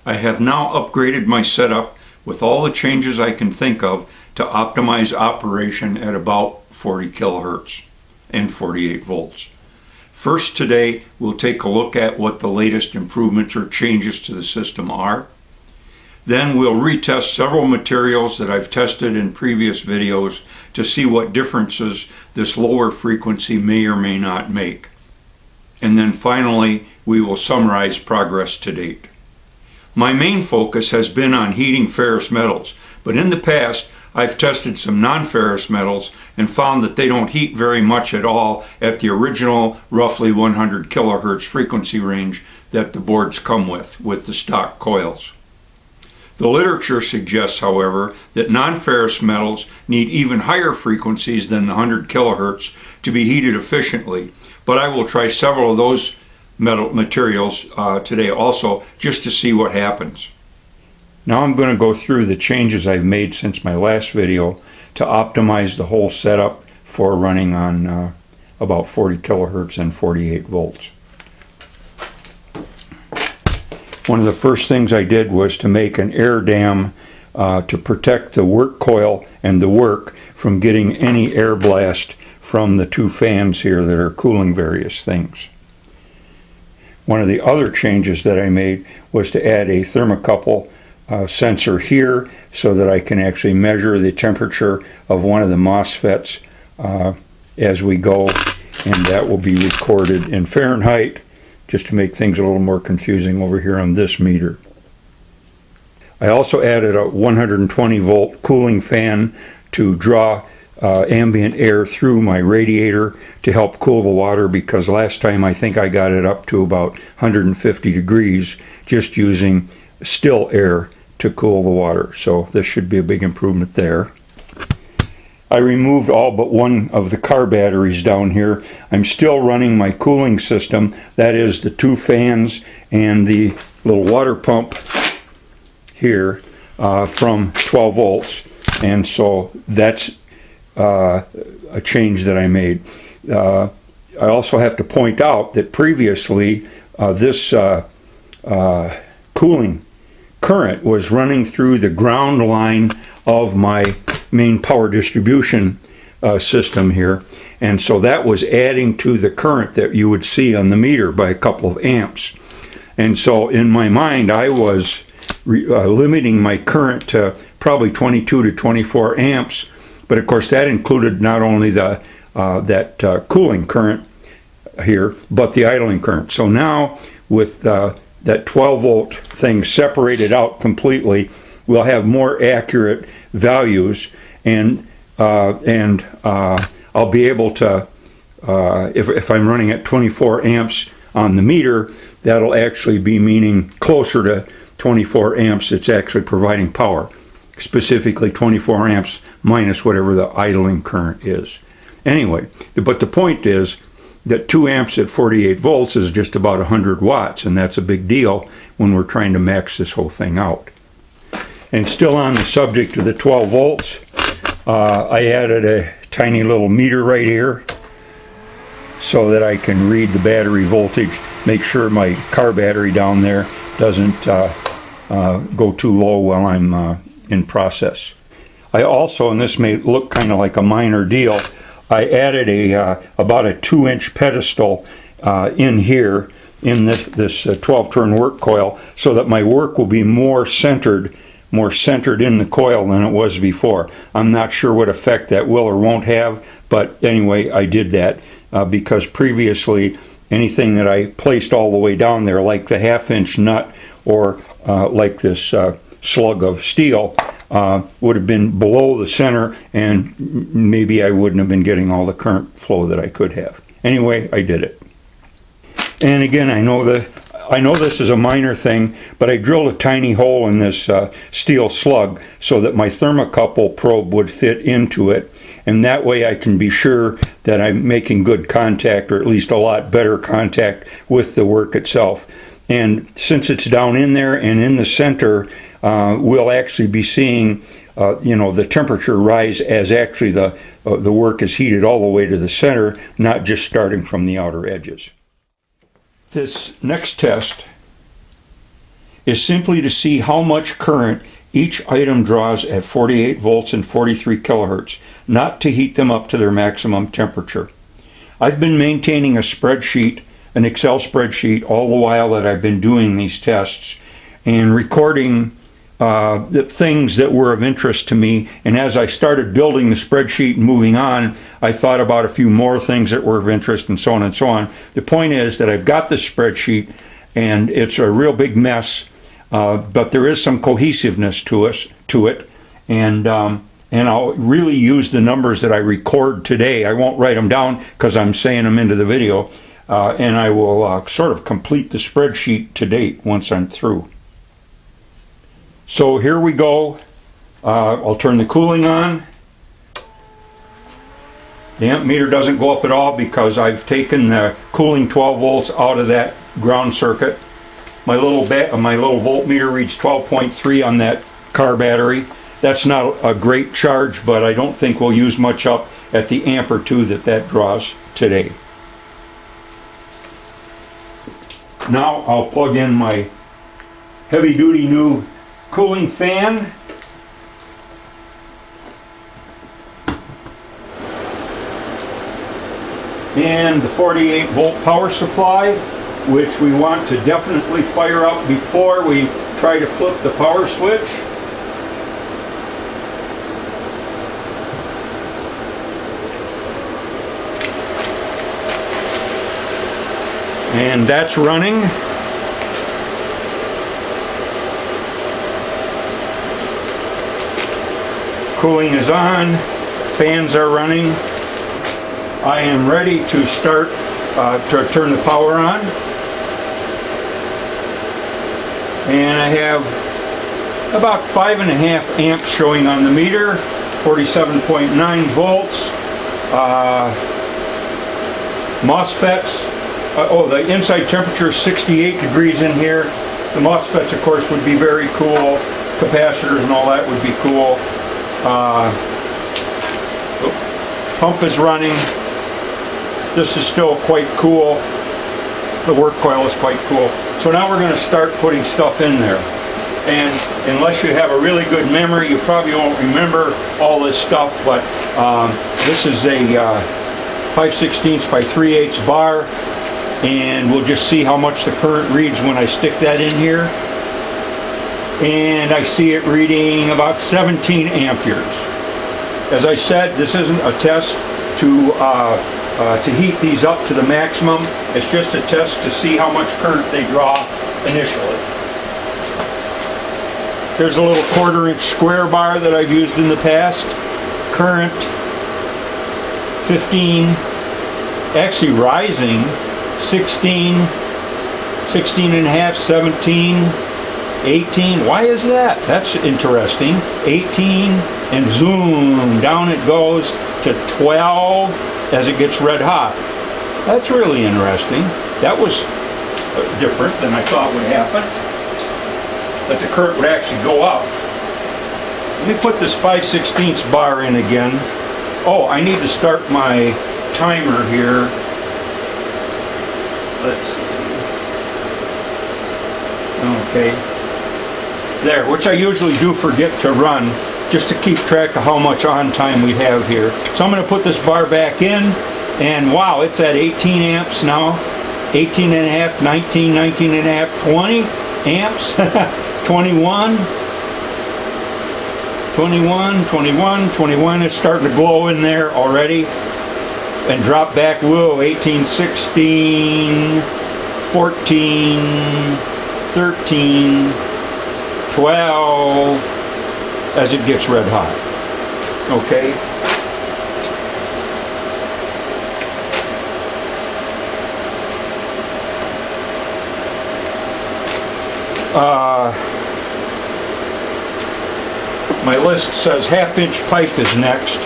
I have now upgraded my setup with all the changes I can think of to optimize operation at about 40 kilohertz and 48 volts. First today, we'll take a look at what the latest improvements or changes to the system are. Then we'll retest several materials that I've tested in previous videos to see what differences this lower frequency may or may not make. And then finally, we will summarize progress to date. My main focus has been on heating ferrous metals, but in the past I've tested some non-ferrous metals and found that they don't heat very much at all at the original roughly 100 kilohertz frequency range that the boards come with the stock coils. The literature suggests, however, that non-ferrous metals need even higher frequencies than the 100 kilohertz to be heated efficiently, but I will try several of those materials today also just to see what happens. Now I'm going to go through the changes I've made since my last video to optimize the whole setup for running on about 40 kilohertz and 48 volts. One of the first things I did was to make an air dam to protect the work coil and the work from getting any air blast from the two fans here that are cooling various things. One of the other changes that I made was to add a thermocouple sensor here so that I can actually measure the temperature of one of the MOSFETs as we go, and that will be recorded in Fahrenheit just to make things a little more confusing over here on this meter. I also added a 120 volt cooling fan to draw ambient air through my radiator to help cool the water, because last time I think I got it up to about 150 degrees just using still air to cool the water. So this should be a big improvement there. I removed all but one of the car batteries down here. I'm still running my cooling system, that is the two fans and the little water pump here from 12 volts, and so that's a change that I made. I also have to point out that previously this cooling current was running through the ground line of my main power distribution system here, and so that was adding to the current that you would see on the meter by a couple of amps. And so in my mind I was limiting my current to probably 22 to 24 amps, but of course that included not only the cooling current here, but the idling current. So now with that 12 volt thing separated out completely, we'll have more accurate values, and I'll be able to, if I'm running at 24 amps on the meter, that'll actually be meaning closer to 24 amps it's actually providing power, specifically 24 amps minus whatever the idling current is. Anyway, but the point is that 2 amps at 48 volts is just about 100 watts, and that's a big deal when we're trying to max this whole thing out. And still on the subject of the 12 volts, I added a tiny little meter right here so that I can read the battery voltage, make sure my car battery down there doesn't go too low while I'm in process. I also, and this may look kind of like a minor deal, I added about a 2-inch pedestal in here in this 12-turn work coil, so that my work will be more centered in the coil than it was before. I'm not sure what effect that will or won't have, but anyway, I did that because previously anything that I placed all the way down there, like the 1/2-inch nut or like this slug of steel, would have been below the center, and maybe I wouldn't have been getting all the current flow that I could have. Anyway, I did it. And again, I know this is a minor thing, but I drilled a tiny hole in this steel slug so that my thermocouple probe would fit into it, and that way I can be sure that I'm making good contact, or at least a lot better contact, with the work itself. And since it's down in there and in the center, we'll actually be seeing the temperature rise as actually the work is heated all the way to the center, not just starting from the outer edges. This next test is simply to see how much current each item draws at 48 volts and 43 kilohertz, not to heat them up to their maximum temperature. I've been maintaining a spreadsheet, an Excel spreadsheet, all the while that I've been doing these tests and recording the things that were of interest to me. And as I started building the spreadsheet and moving on, I thought about a few more things that were of interest, and so on and so on. The point is that I've got this spreadsheet, and it's a real big mess, but there is some cohesiveness to it, and I'll really use the numbers that I record today. I won't write them down because I'm saying them into the video, and I will sort of complete the spreadsheet to date once I'm through. So here we go. I'll turn the cooling on. The amp meter doesn't go up at all because I've taken the cooling 12 volts out of that ground circuit. My little voltmeter reads 12.3 on that car battery. That's not a great charge, but I don't think we'll use much up at the amp or two that draws today. Now I'll plug in my heavy-duty new cooling fan. And the 48 volt power supply, which we want to definitely fire up before we try to flip the power switch. And that's running. Cooling is on, fans are running. I am ready to start to turn the power on. And I have about 5.5 amps showing on the meter, 47.9 volts. MOSFETs, the inside temperature is 68 degrees in here. The MOSFETs, of course, would be very cool. Capacitors and all that would be cool. Pump is running. This is still quite cool. The work coil is quite cool. So now we're going to start putting stuff in there. And unless you have a really good memory, you probably won't remember all this stuff, but this is a 5/16 by 3/8 bar, and we'll just see how much the current reads when I stick that in here. And I see it reading about 17 amperes. As I said, this isn't a test to heat these up to the maximum. It's just a test to see how much current they draw initially. Here's a little 1/4-inch square bar that I've used in the past. Current 15, actually rising 16, 16 and a half, 17, 18. Why is that? That's interesting. 18, and zoom, down it goes to 12 as it gets red hot. That's really interesting. That was different than I thought would happen, that the current would actually go up. Let me put this 5/16 bar in again. Oh, I need to start my timer here. Let's see. Okay. There, which I usually do forget to run, just to keep track of how much on time we have here. So I'm going to put this bar back in, and wow, it's at 18 amps now. 18 and a half, 19, 19 and a half, 20 amps. 21, 21, 21, 21. It's starting to glow in there already. And drop back, whoa, 18, 16, 14, 13, 12, as it gets red hot. Okay? My list says 1/2-inch pipe is next.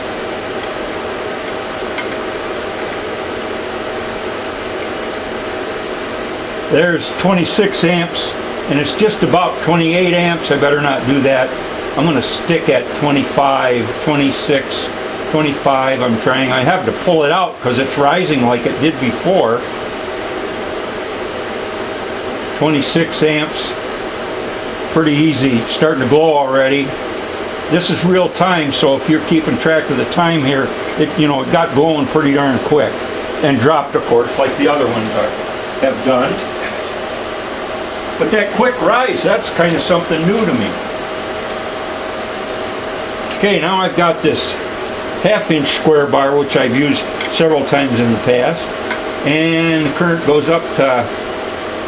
There's 26 amps, and it's just about 28 amps. I better not do that. I'm going to stick at 25, 26, 25. I'm trying. I have to pull it out because it's rising like it did before. 26 amps. pretty easy, starting to glow already. This is real time, so if you're keeping track of the time here, it got glowing pretty darn quick. And dropped, of course, like the other ones have done. But that quick rise, that's kind of something new to me. Okay, now I've got this half-inch square bar, which I've used several times in the past. And the current goes up to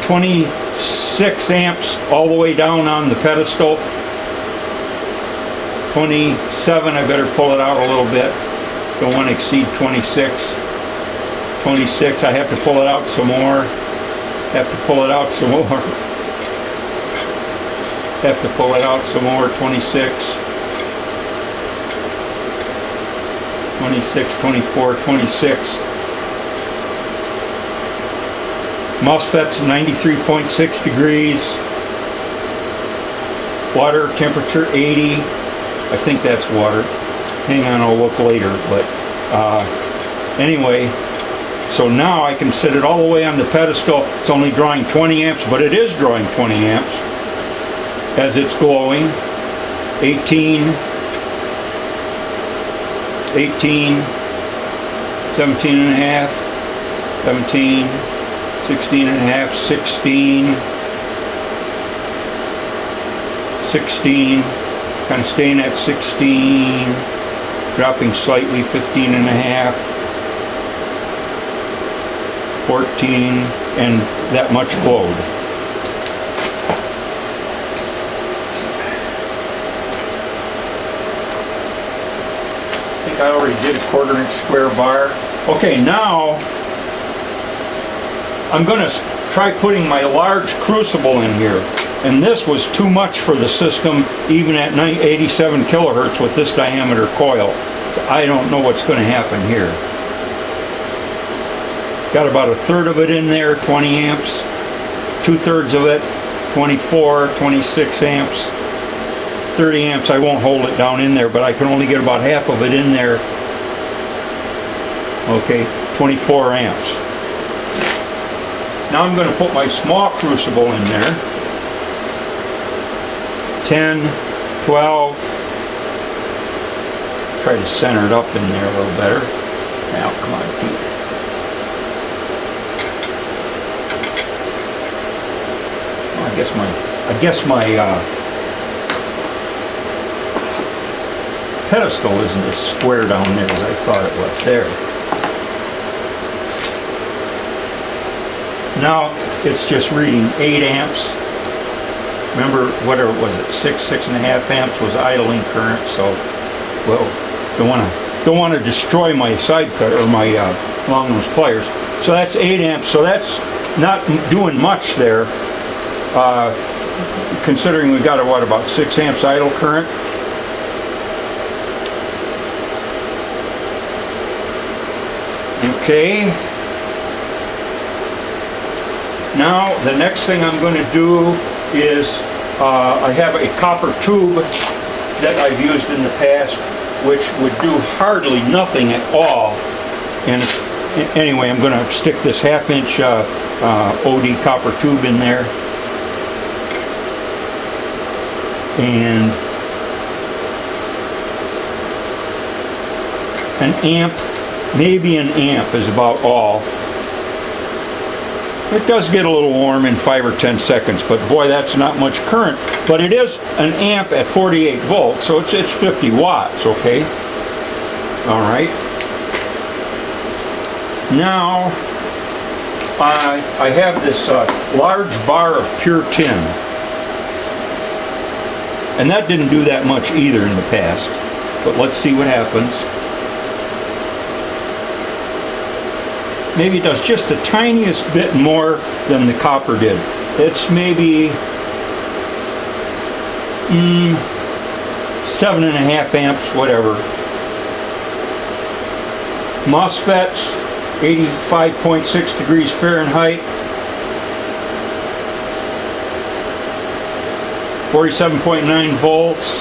26 amps all the way down on the pedestal. 27, I better pull it out a little bit. Don't want to exceed 26. 26, I have to pull it out some more. Have to pull it out some more. Have to pull it out some more. 26. 26, 24, 26. MOSFET's 93.6 degrees. Water temperature 80. I think that's water. Hang on, I'll look later. But anyway, so now I can set it all the way on the pedestal. It's only drawing 20 amps, but it is drawing 20 amps as it's glowing. 18, 18, 17 and a half, 17, 16 and a half, 16, 16, kind of staying at 16, dropping slightly, 15 and a half, 14, and that much glowed. I think I already did a 1/4 inch square bar. Okay, now I'm going to try putting my large crucible in here. And this was too much for the system, even at 87 kilohertz with this diameter coil. I don't know what's going to happen here. Got about 1/3 of it in there, 20 amps. 2/3 of it, 24, 26 amps. 30 amps, I won't hold it down in there, but I can only get about half of it in there. Okay, 24 amps. Now I'm going to put my small crucible in there. 10, 12. Try to center it up in there a little better. Now, come on, Pete. Well, I guess my pedestal isn't as square down there as I thought it was. There. Now it's just reading 8 amps. Remember, whatever was it, 6.5 amps was idling current. So, well, don't want to destroy my side cut or my long nose pliers. So that's 8 amps. So that's not doing much there, considering we got about 6 amps idle current. Okay. Now the next thing I'm going to do is I have a copper tube that I've used in the past, which would do hardly nothing at all. And anyway, I'm going to stick this 1/2 inch OD copper tube in there. And an amp, maybe an amp is about all. It does get a little warm in 5 or 10 seconds, but boy, that's not much current. But it is an amp at 48 volts, so it's 50 watts, okay? All right. Now, I have this large bar of pure tin. And that didn't do that much either in the past. But let's see what happens. Maybe it does just the tiniest bit more than the copper did. It's maybe 7.5 amps, whatever. MOSFETs, 85.6 degrees Fahrenheit. 47.9 volts.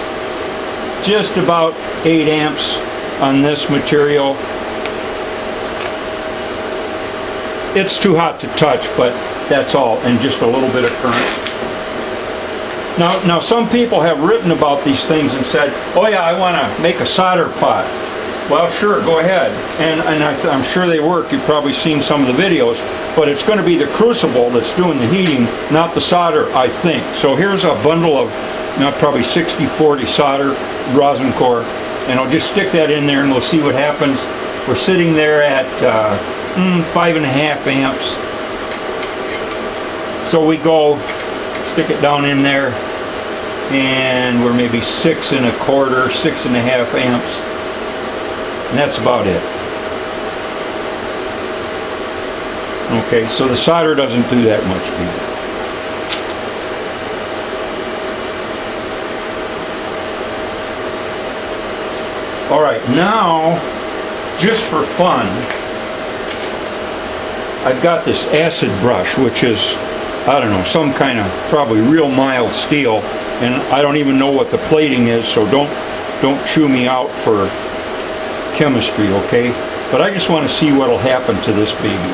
Just about 8 amps on this material. It's too hot to touch, but that's all, and just a little bit of current. Now some people have written about these things and said, oh yeah, I want to make a solder pot. Well, sure, go ahead. And I'm sure they work. You've probably seen some of the videos, but it's going to be the crucible that's doing the heating, not the solder, I think. So here's a bundle of probably 60-40 solder rosin core, and I'll just stick that in there and we'll see what happens. We're sitting there at 5.5 amps. So we go, stick it down in there, and we're maybe 6.25, 6.5 amps. And that's about it. Okay, so the solder doesn't do that much either. Alright, now, just for fun, I've got this acid brush, which is, I don't know, some kind of probably real mild steel, and I don't even know what the plating is, so don't chew me out for chemistry, okay? But I just want to see what will happen to this baby.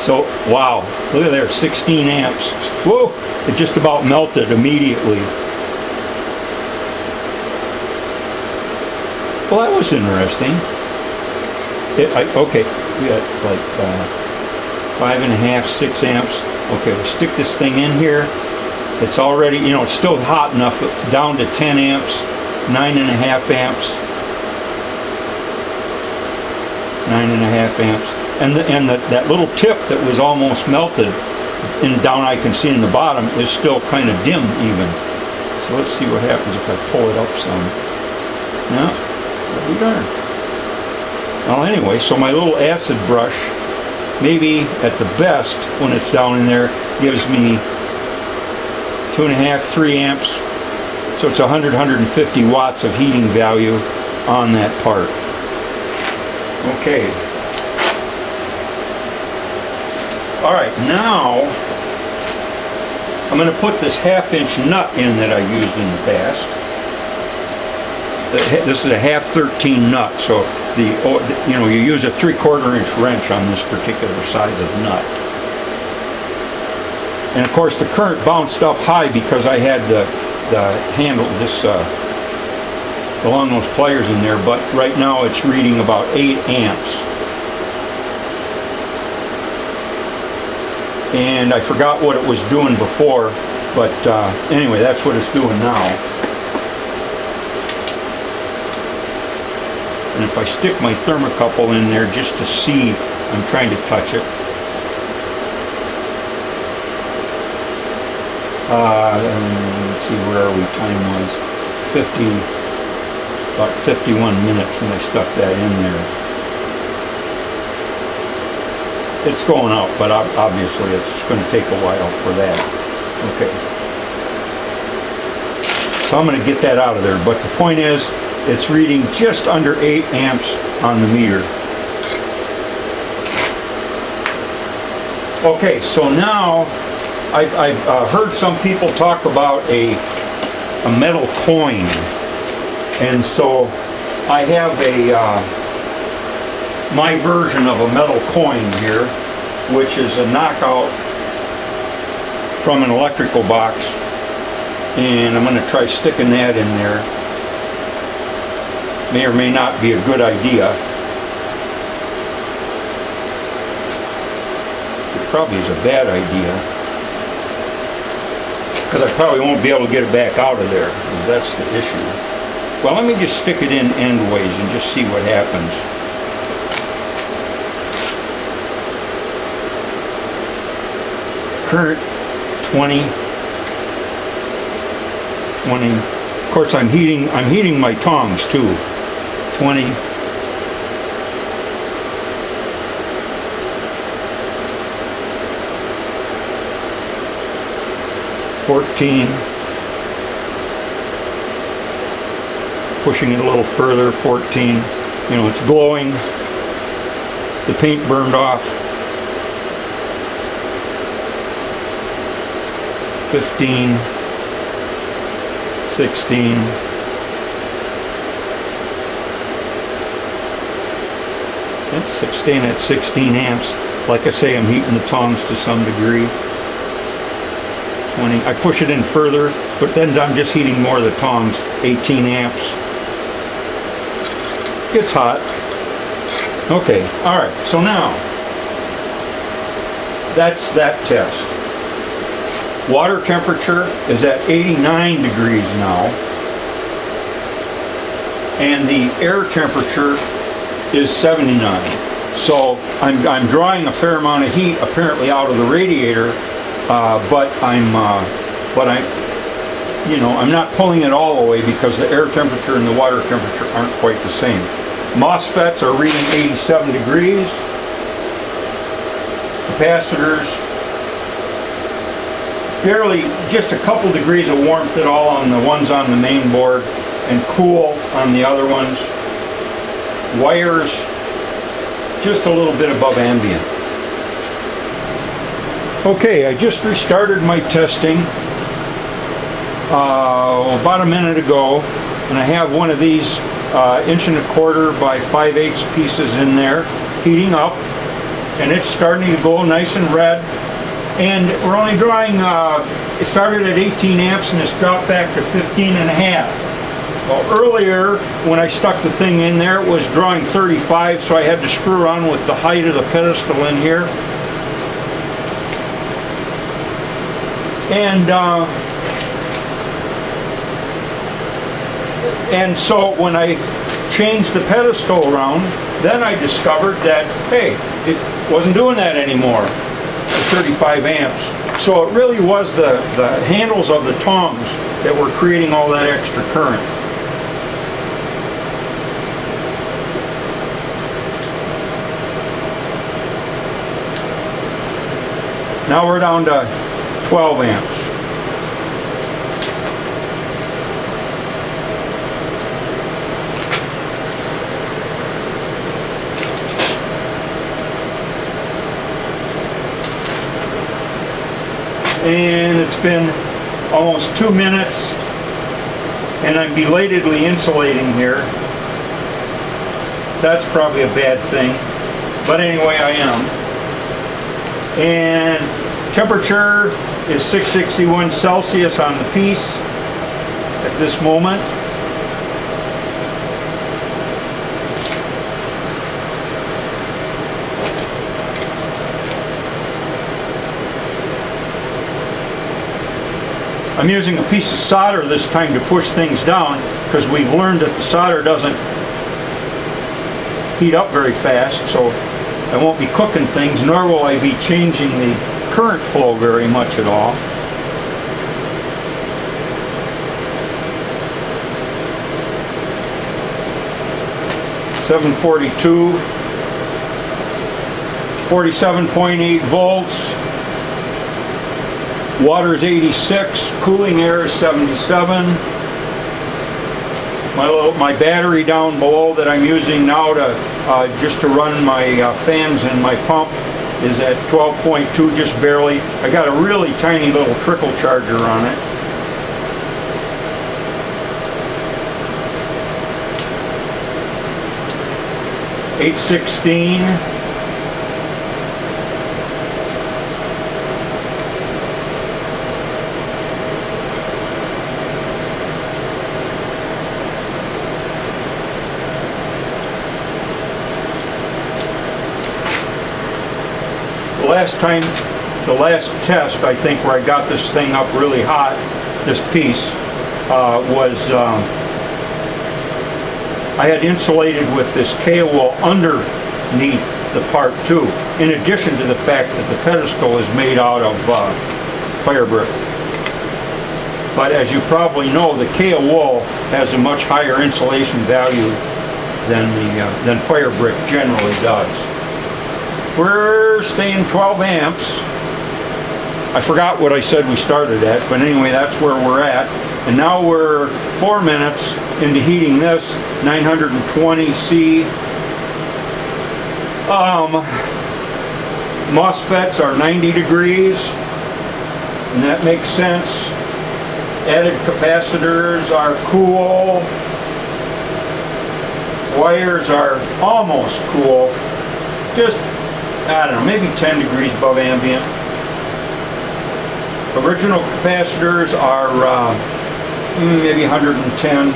So, wow, look at there, 16 amps. Whoa, it just about melted immediately. Well, that was interesting. Okay, we got like 5.5, 6 amps. Okay, we'll stick this thing in here. It's already, it's still hot enough, down to 10 amps. 9.5 amps, 9.5 amps, and that little tip that was almost melted, and down I can see in the bottom is still kind of dim even. So let's see what happens if I pull it up some. No, that'll be darn. Well, anyway, so my little acid brush, maybe at the best when it's down in there, gives me 2.5, 3 amps. So it's 100, 150 watts of heating value on that part. Okay. All right, now I'm going to put this 1/2-inch nut in that I used in the past. This is a 1/2-13 nut, so you use a 3/4-inch wrench on this particular size of nut. And of course the current bounced up high because I had the handle, along those pliers in there, but right now it's reading about 8 amps. And I forgot what it was doing before, but anyway, that's what it's doing now. And if I stick my thermocouple in there just to see, I'm trying to touch it. Let's see, where are we time-wise? About 51 minutes when I stuck that in there. It's going out, but obviously it's going to take a while for that. Okay. So I'm going to get that out of there, but the point is, it's reading just under 8 amps on the meter. Okay, so now I've heard some people talk about a metal coin, and so I have my version of a metal coin here, which is a knockout from an electrical box, and I'm going to try sticking that in there. May or may not be a good idea. It probably is a bad idea, because I probably won't be able to get it back out of there. That's the issue. Well, let me just stick it in endways and just see what happens. Current 20. Of course, I'm heating my tongs too. 20. 14. Pushing it a little further, 14. It's glowing. The paint burned off. 15. 16. It's 16 at 16 amps. Like I say, I'm heating the tongs to some degree. 20. I push it in further, but then I'm just heating more of the tongs, 18 amps. It's hot. Okay, all right, so now, that's that test. Water temperature is at 89 degrees now, and the air temperature is 79. So I'm drawing a fair amount of heat apparently out of the radiator, but I'm not pulling it all the way because the air temperature and the water temperature aren't quite the same. MOSFETs are reading 87 degrees. Capacitors, barely, just a couple degrees of warmth at all on the ones on the main board, and cool on the other ones. Wires, just a little bit above ambient. Okay, I just restarted my testing about a minute ago, and I have one of these 1¼ by 5/8 pieces in there, heating up, and it's starting to go nice and red. And we're only drawing, it started at 18 amps and it's dropped back to 15.5. Well, earlier, when I stuck the thing in there, it was drawing 35, so I had to screw around with the height of the pedestal in here. And so when I changed the pedestal around, then I discovered that, hey, it wasn't doing that anymore, at 35 amps. So it really was the handles of the tongs that were creating all that extra current. Now we're down to 12 amps. And it's been almost 2 minutes, and I'm belatedly insulating here. That's probably a bad thing, but anyway, I am. And temperature is 661 Celsius on the piece at this moment. I'm using a piece of solder this time to push things down, because we've learned that the solder doesn't heat up very fast, so I won't be cooking things, nor will I be changing the current flow very much at all. .742, 47.8 volts. Water is 86, cooling air is 77. My battery down below that I'm using now to just to run my fans and my pump is at 12.2, just barely. I got a really tiny little trickle charger on it. .816. The last test, I think, where I got this thing up really hot, this piece, was I had insulated with this K-wool underneath the part too, in addition to the fact that the pedestal is made out of fire brick. But as you probably know, the K-wool has a much higher insulation value than fire brick generally does. We're staying 12 amps. I forgot what I said we started at, but anyway, that's where we're at. And now we're 4 minutes into heating this 920C. MOSFETs are 90 degrees, and that makes sense. Added capacitors are cool. Wires are almost cool. Just, I don't know, maybe 10 degrees above ambient. Original capacitors are maybe 110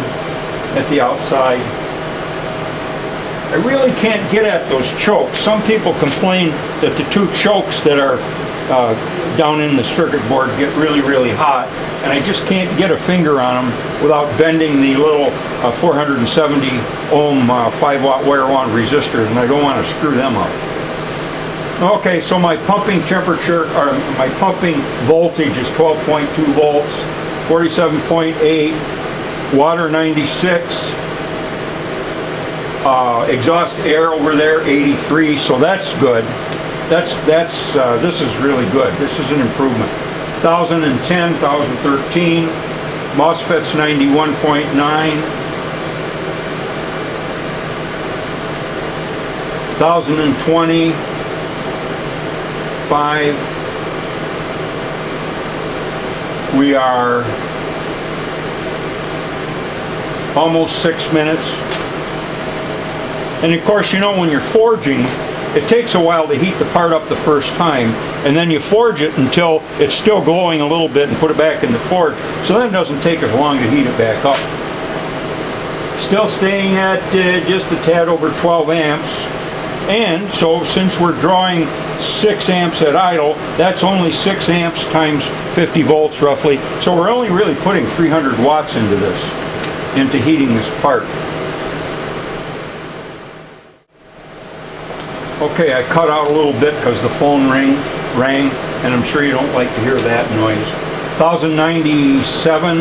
at the outside. I really can't get at those chokes. Some people complain that the two chokes that are down in the circuit board get really, really hot, and I just can't get a finger on them without bending the little 470 ohm 5 watt wire wound resistors, and I don't want to screw them up. Okay, so my pumping temperature, or my pumping voltage is 12.2 volts, 47.8, water 96. Exhaust air over there 83, so that's good. This is really good. This is an improvement. 1010, 1013, MOSFETs 91.9, 1020, 5. We are almost 6 minutes. And of course, you know, when you're forging, it takes a while to heat the part up the first time, and then you forge it until it's still glowing a little bit and put it back in the forge, so then it doesn't take as long to heat it back up. Still staying at just a tad over 12 amps, and so since we're drawing 6 amps at idle, that's only 6 amps times 50 volts roughly, so we're only really putting 300 watts into this, into heating this part. Okay, I cut out a little bit because the phone rang, and I'm sure you don't like to hear that noise. 1097,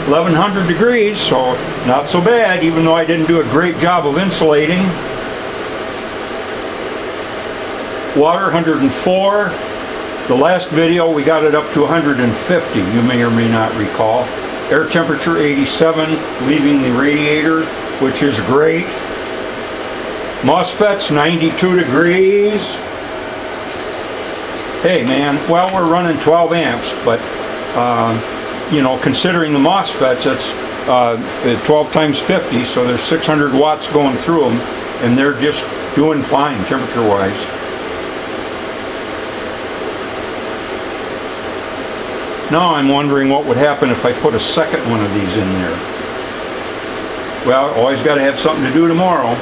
1100 degrees, so not so bad, even though I didn't do a great job of insulating. Water 104. The last video we got it up to 150, you may or may not recall. Air temperature 87, leaving the radiator, which is great. MOSFETs 92 degrees. Hey man, well, we're running 12 amps, but you know, considering the MOSFETs, it's 12 times 50, so there's 600 watts going through them, and they're just doing fine temperature wise. Now I'm wondering what would happen if I put a second one of these in there. Well, always got to have something to do tomorrow.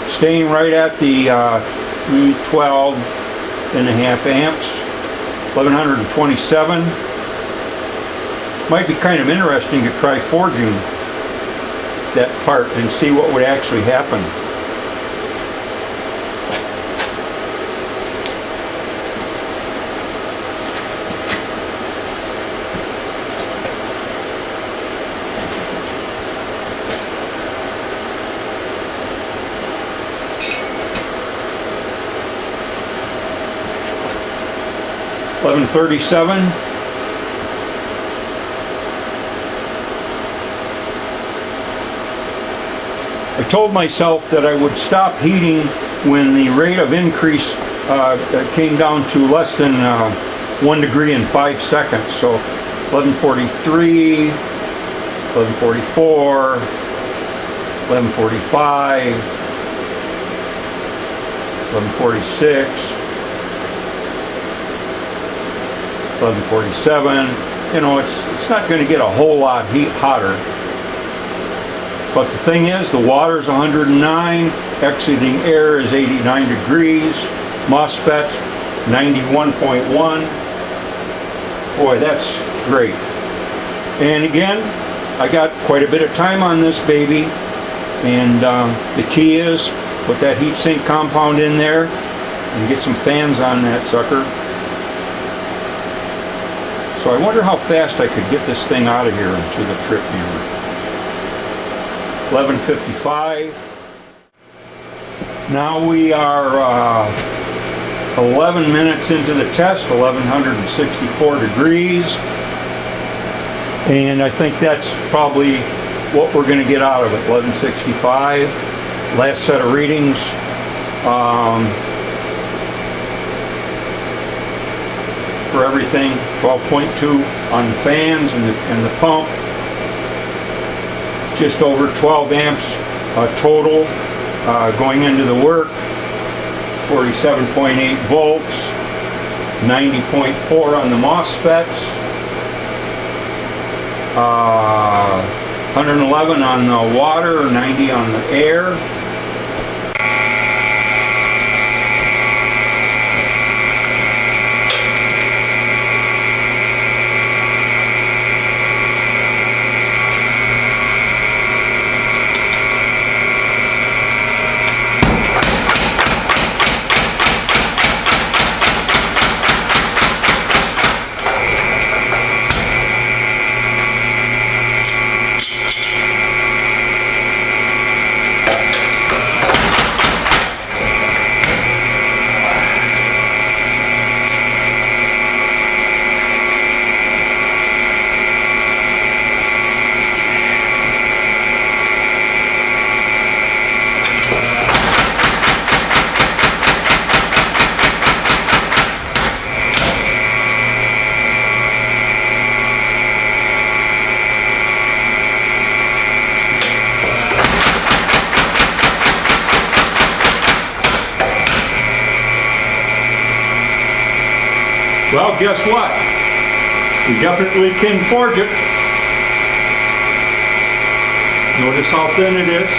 Staying right at the 12.5 amps, 1127. Might be kind of interesting to try forging that part and see what would actually happen. $11.37. I told myself that I would stop heating when the rate of increase came down to less than 1 degree in 5 seconds. So 11:43, 11:44, 11:45, 11:46. 11:47. You know, it's not going to get a whole lot hotter. But the thing is, the water's 109, exiting air is 89 degrees, MOSFETs 91.1. Boy, that's great. And again, I got quite a bit of time on this baby, and the key is put that heatsink compound in there and get some fans on that sucker. So I wonder how fast I could get this thing out of here into the trip hammer. 11:55. Now we are 11 minutes into the test, 1164 degrees. And I think that's probably what we're going to get out of it, 1165. Last set of readings. For everything, 12.2 on the fans and the pump. Just over 12 amps total going into the work. 47.8 volts. 90.4 on the MOSFETs, 111 on the water, 90 on the air. Well, guess what? We definitely can forge it. Notice how thin it is.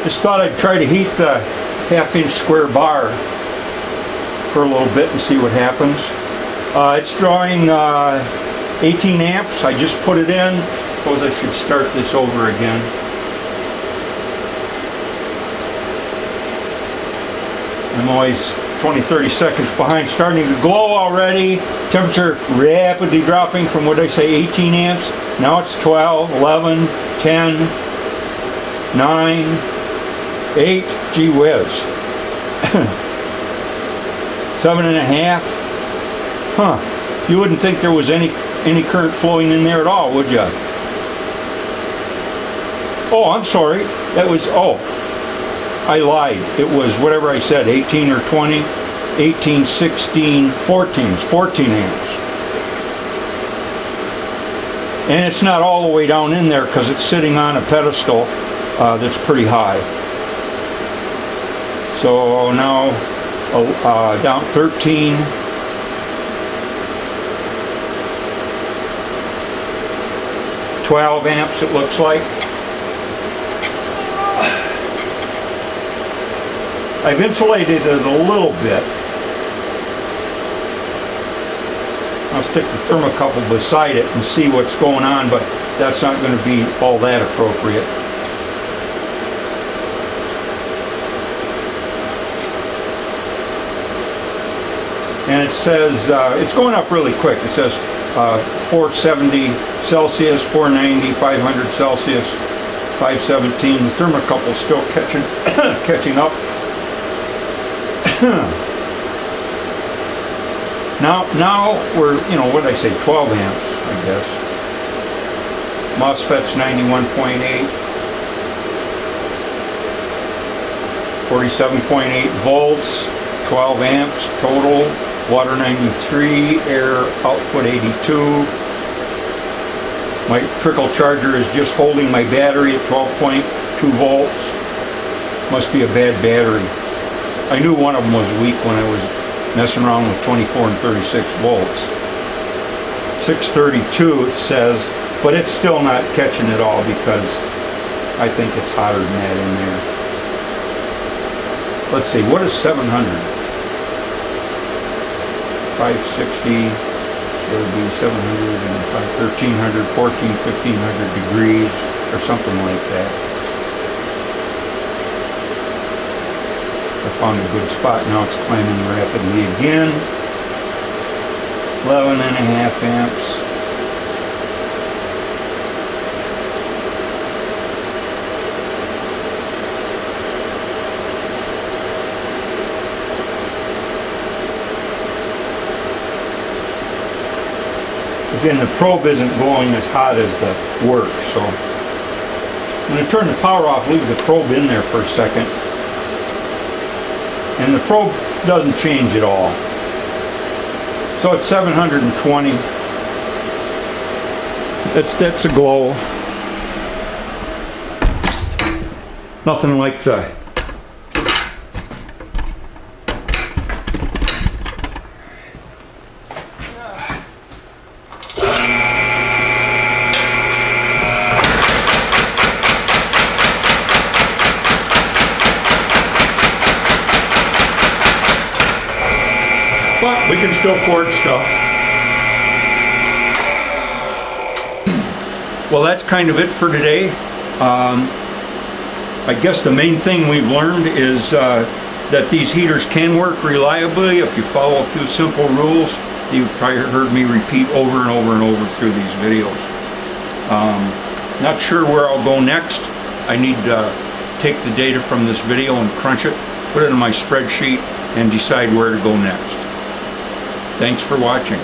Just thought I'd try to heat the half-inch square bar for a little bit and see what happens. It's drawing 18 amps. I just put it in. Suppose I should start this over again. I'm always 20-30 seconds behind, starting to glow already. Temperature rapidly dropping from, what did I say, 18 amps. Now it's 12, 11, 10, 9, 8, gee whiz. 7.5. Huh. You wouldn't think there was any current flowing in there at all, would you? Oh, I'm sorry. That was, oh. I lied. It was whatever I said, 18 or 20, 18, 16, 14. It's 14 amps. And it's not all the way down in there because it's sitting on a pedestal that's pretty high. So now down 13. $12 amps it looks like. I've insulated it a little bit. I'll stick the thermocouple beside it and see what's going on, but that's not going to be all that appropriate. And it says, it's going up really quick. It says 470 Celsius, 490, 500 Celsius, 517. The thermocouple's still catching up. Now we're, what did I say, 12 amps, I guess. MOSFET's 91.8, 47.8 volts, 12 amps total, water 93, air output 82. My trickle charger is just holding my battery at 12.2 volts. Must be a bad battery. I knew one of them was weak when I was messing around with 24 and 36 volts. 632 it says, but it's still not catching it all because I think it's hotter than that in there. Let's see, what is 700? 560, so it would be 700 and 1300, 1500 degrees or something like that. I found a good spot. Now it's climbing rapidly again. 11.5 amps. Again, the probe isn't going as hot as the work, so I'm going to turn the power off, leave the probe in there for a second. And the probe doesn't change at all. So it's 720. That's a glow. Nothing like the but we can still forge stuff. Well, that's kind of it for today. I guess the main thing we've learned is that these heaters can work reliably if you follow a few simple rules. You've probably heard me repeat over and over and over through these videos. Not sure where I'll go next. I need to take the data from this video and crunch it, put it in my spreadsheet, and decide where to go next. Thanks for watching.